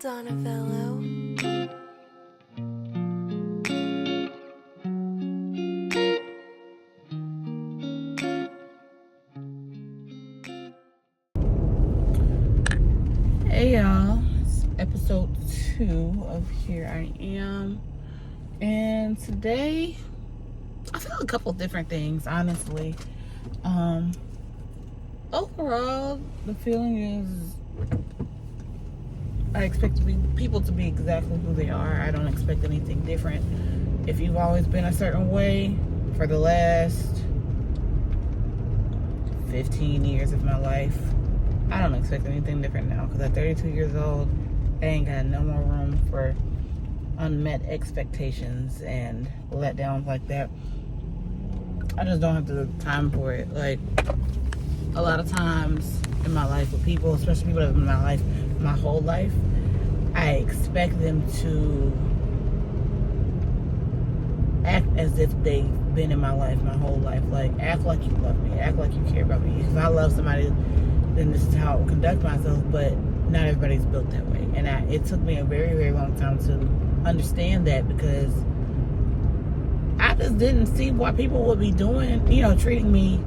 Donatello. Hey y'all, it's episode 2 of Here I Am, and today I feel a couple different things, honestly. Overall, the feeling is I expect people to be exactly who they are. I don't expect anything different. If you've always been a certain way for the last 15 years of my life, I don't expect anything different now, because at 32 years old, I ain't got no more room for unmet expectations and letdowns like that. I just don't have the time for it. Like, a lot of times in my life with people, especially people that have been in my life my whole life, I expect them to act as if they've been in my life my whole life. Like, act like you love me, act like you care about me. If I love somebody, then this is how I would conduct myself. But not everybody's built that way, and it took me a very, very long time to understand that, because I just didn't see why people would be doing, treating me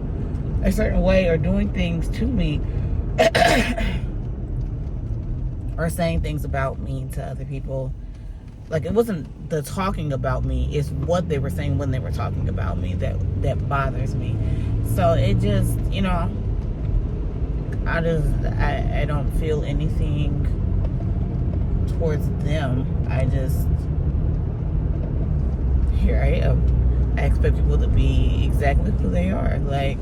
a certain way or doing things to me or saying things about me to other people. Like, it wasn't the talking about me, it's what they were saying when they were talking about me that bothers me. So it just, I don't feel anything towards them. Here I am. I expect people to be exactly who they are. Like,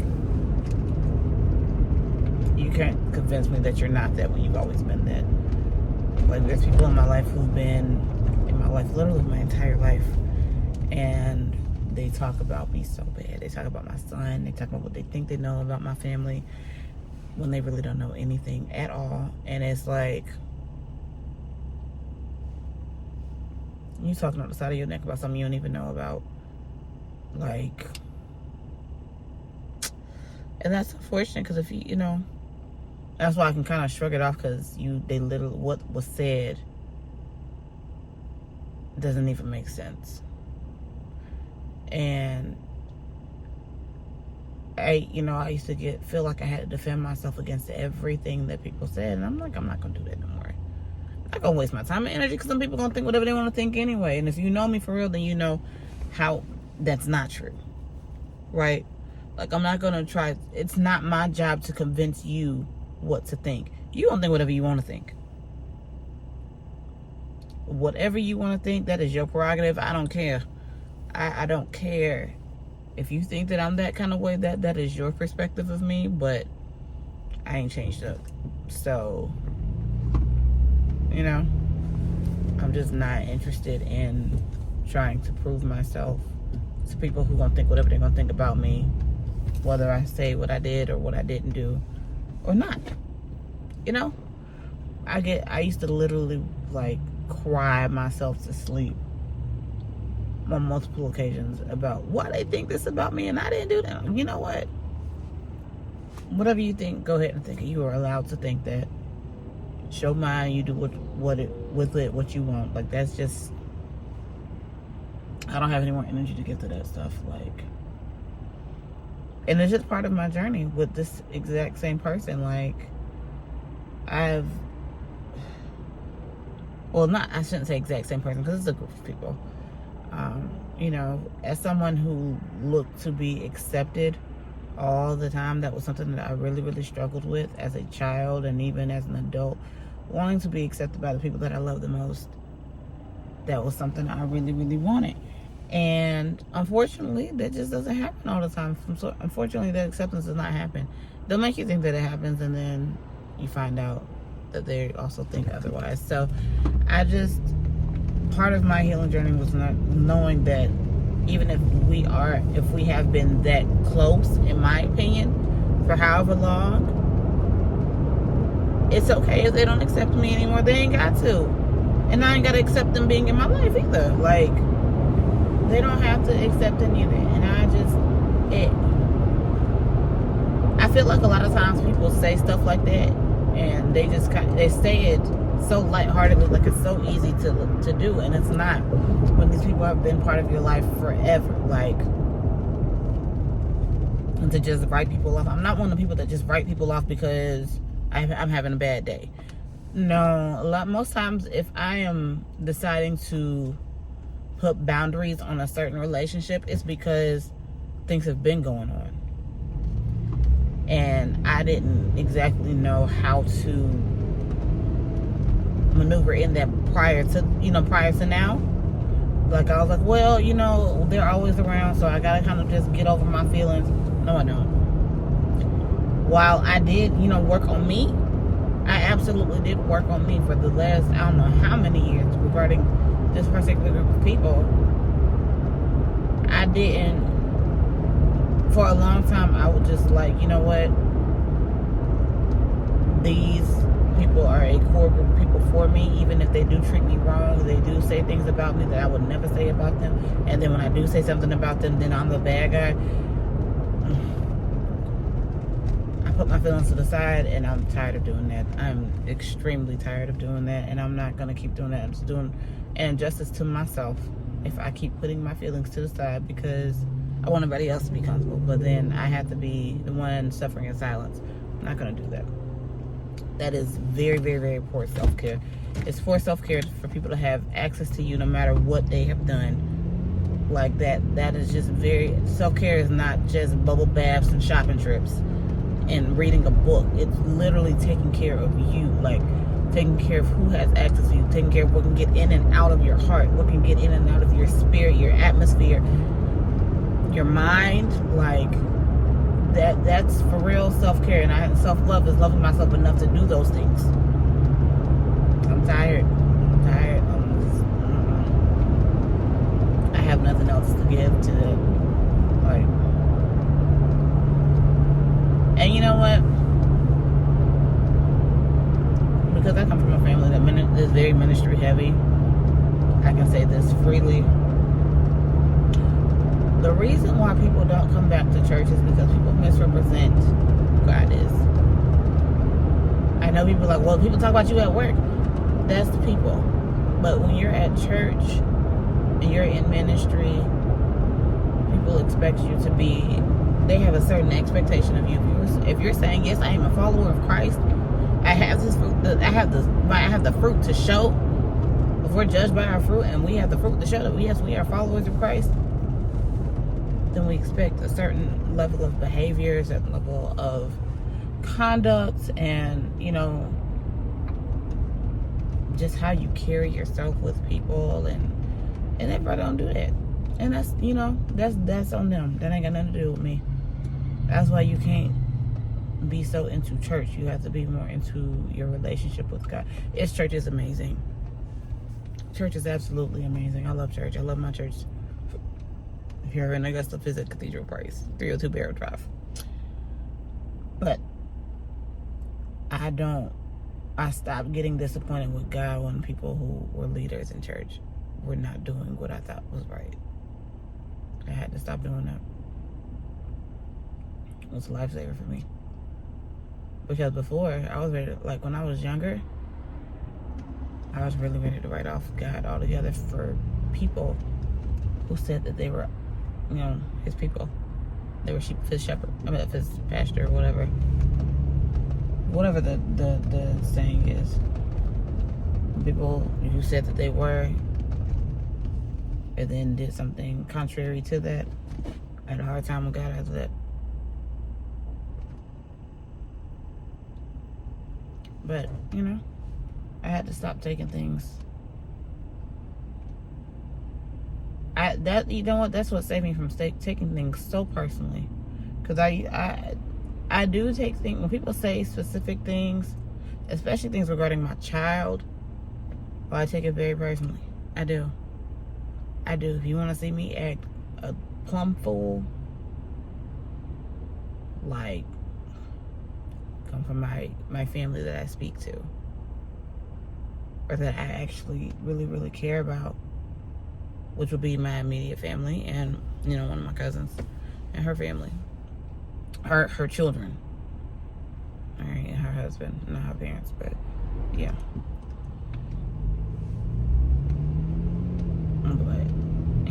you can't convince me that you're not that when you've always been that. Like, there's people in my life who've been in my life literally my entire life, and they talk about me so bad. They talk about my son, they talk about what they think they know about my family, when they really don't know anything at all. And it's like, you talking on the side of your neck about something you don't even know about. Like, and that's unfortunate, because if that's why I can kind of shrug it off, because what was said doesn't even make sense. And I used to feel like I had to defend myself against everything that people said, and I'm like, I'm not gonna do that no more. I'm not gonna waste my time and energy, because some people gonna think whatever they want to think anyway. And if you know me for real, then you know how that's not true, right? Like, I'm not gonna try. It's not my job to convince you what to think. You don't think whatever you want to think. Whatever you want to think, that is your prerogative. I don't care. I don't care. If you think that I'm that kind of way, that is your perspective of me, but I ain't changed up. So, I'm just not interested in trying to prove myself to people who gonna think whatever they're gonna think about me, whether I say what I did or what I didn't do or not. I used to literally, like, cry myself to sleep on multiple occasions about why they think this about me, and I didn't do that. You know what? Whatever you think, go ahead and think it. You are allowed to think that. Show mine. You do what you want. Like, that's just, I don't have any more energy to get to that stuff. Like, and it's just part of my journey with this exact same person. Like, I shouldn't say exact same person, because it's a group of people. As someone who looked to be accepted all the time, that was something that I really, really struggled with as a child, and even as an adult, wanting to be accepted by the people that I love the most. That was something I really, really wanted. And unfortunately, that just doesn't happen all the time. So unfortunately, that acceptance does not happen. They'll make you think that it happens, and then you find out that they also think otherwise. So part of my healing journey was not knowing that even if we have been that close, in my opinion, for however long, it's okay if they don't accept me anymore. They ain't got to. And I ain't got to accept them being in my life either. Like, they don't have to accept any of it. And I feel like a lot of times people say stuff like that, and they say it so lightheartedly, like it's so easy to do, and it's not. When these people have been part of your life forever, like, and to just write people off. I'm not one of the people that just write people off because I'm having a bad day. No, most times if I am deciding to put boundaries on a certain relationship, it's because things have been going on. And I didn't exactly know how to maneuver in that prior to now. Like, I was like, well, they're always around, so I gotta kind of just get over my feelings. No, I don't. While I did, work on me, I absolutely did work on me for the last, I don't know how many years regarding this particular group of people. I didn't, for a long time, I was just like, you know what? These people are a core group of people for me, even if they do treat me wrong, they do say things about me that I would never say about them. And then when I do say something about them, then I'm the bad guy. Put my feelings to the side, and I'm tired of doing that. I'm extremely tired of doing that, and I'm not going to keep doing that. I'm just doing an injustice to myself if I keep putting my feelings to the side because I want everybody else to be comfortable, but then I have to be the one suffering in silence. I'm not going to do that. That is very, very, very poor self-care. It's poor self-care for people to have access to you no matter what they have done. Like that is just very, self-care is not just bubble baths and shopping trips and reading a book. It's literally taking care of you, like taking care of who has access to you, taking care of what can get in and out of your heart, what can get in and out of your spirit, your atmosphere, your mind. Like that's for real self-care. And self-love is loving myself enough to do those things. I'm tired. I have nothing else to give to them. Like, and you know what? Because I come from a family that is very ministry heavy, I can say this freely. The reason why people don't come back to church is because people misrepresent who God is. I know people are like, well, people talk about you at work. That's the people. But when you're at church and you're in ministry, people expect you to be, they have a certain expectation of you. If you're saying, yes, I am a follower of Christ, I have this fruit, I have the fruit to show. If we're judged by our fruit and we have the fruit to show that yes, we are followers of Christ, then we expect a certain level of behavior, a certain level of conduct, and just how you carry yourself with people, and everybody don't do that. And that's that's on them. That ain't got nothing to do with me. That's why you can't be so into church. You have to be more into your relationship with God. Church is amazing. Church is absolutely amazing. I love church. I love my church. If you're ever in Augusta, visit Cathedral Place, 302 Barrow Drive. But I stopped getting disappointed with God when people who were leaders in church were not doing what I thought was right. I had to stop doing that. It was a lifesaver for me. Because before, I was ready to, like when I was younger, I was really ready to write off God altogether for people who said that they were, his people. They were sheep, his shepherd, his pastor, or whatever. Whatever the saying is. People who said that they were, and then did something contrary to that. I had a hard time with God after that. But, I had to stop taking things. That's what saved me from taking things so personally. Because I do take things, when people say specific things, especially things regarding my child, I take it very personally. I do. If you want to see me act a plumb fool, like, come from my family that I speak to, or that I actually really, really care about, which would be my immediate family and, one of my cousins and her family, her children, all right, and her husband, not her parents, but yeah. But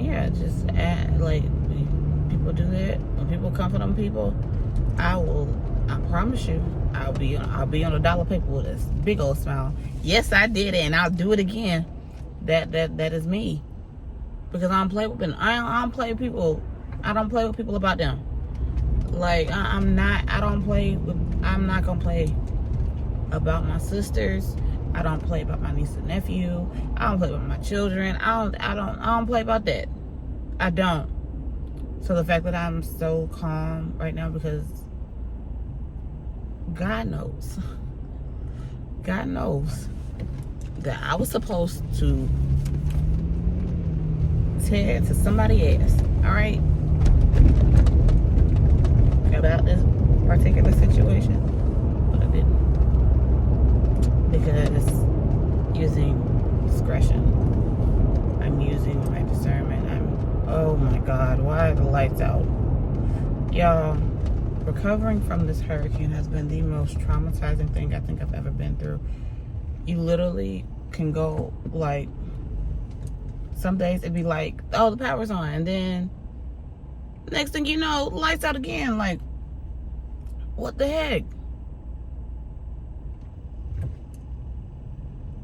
yeah, just like when people do that, when people comfort on people, I promise you, I'll be on a dollar paper with a big old smile. Yes, I did it, and I'll do it again. That is me, because I don't play with people. I don't play with people. I don't play with people about them. Like I'm not gonna play about my sisters. I don't play about my niece and nephew. I don't play about my children. I don't play about that. I don't. So the fact that I'm so calm right now, because God knows that I was supposed to tear to somebody ass. All right, about this particular situation, but I didn't, because using discretion, I'm using my discernment. Oh my God, why are the lights out? Y'all, recovering from this hurricane has been the most traumatizing thing I think I've ever been through. You literally can go, like, some days it'd be like, oh, the power's on, and then next thing you know, lights out again. Like, what the heck?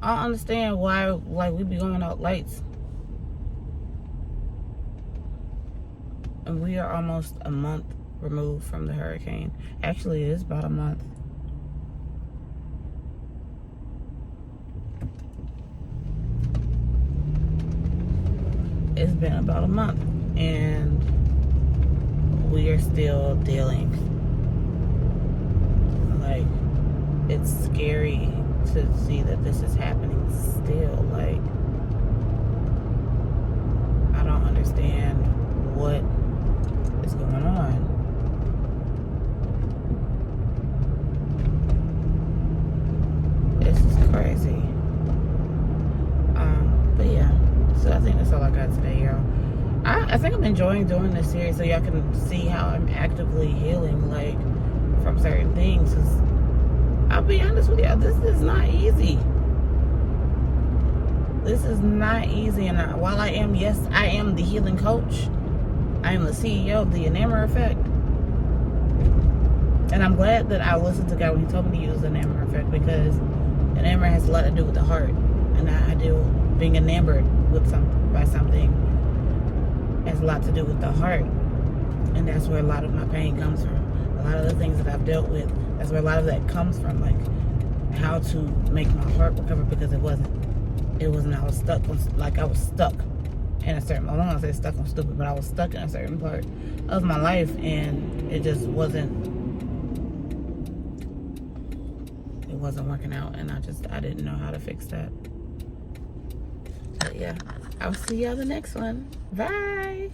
I don't understand why, like, we be going out lights. And we are almost a month removed from the hurricane. Actually, it is about a month. It's been about a month, and we are still dealing. Like, it's scary to see that this is happening still. Like, I don't understand what is going on. This is crazy. But yeah, so I think that's all I got today, y'all. I think I'm enjoying doing this series so y'all can see how I'm actively healing, like, from certain things. 'Cause I'll be honest with y'all, this is not easy. This is not easy. And while I am the healing coach, I am the CEO of the Enamor Effect. And I'm glad that I listened to God when he told me to use the Enamor Effect, because Enamor has a lot to do with the heart. And I do, being enamored by something has a lot to do with the heart. And that's where a lot of my pain comes from. A lot of the things that I've dealt with, that's where a lot of that comes from. Like, how to make my heart recover, because I was stuck in a certain, I don't want to say stuck on stupid, but I was stuck in a certain part of my life, and it just wasn't working out, and I didn't know how to fix that. But yeah, I'll see y'all the next one. Bye.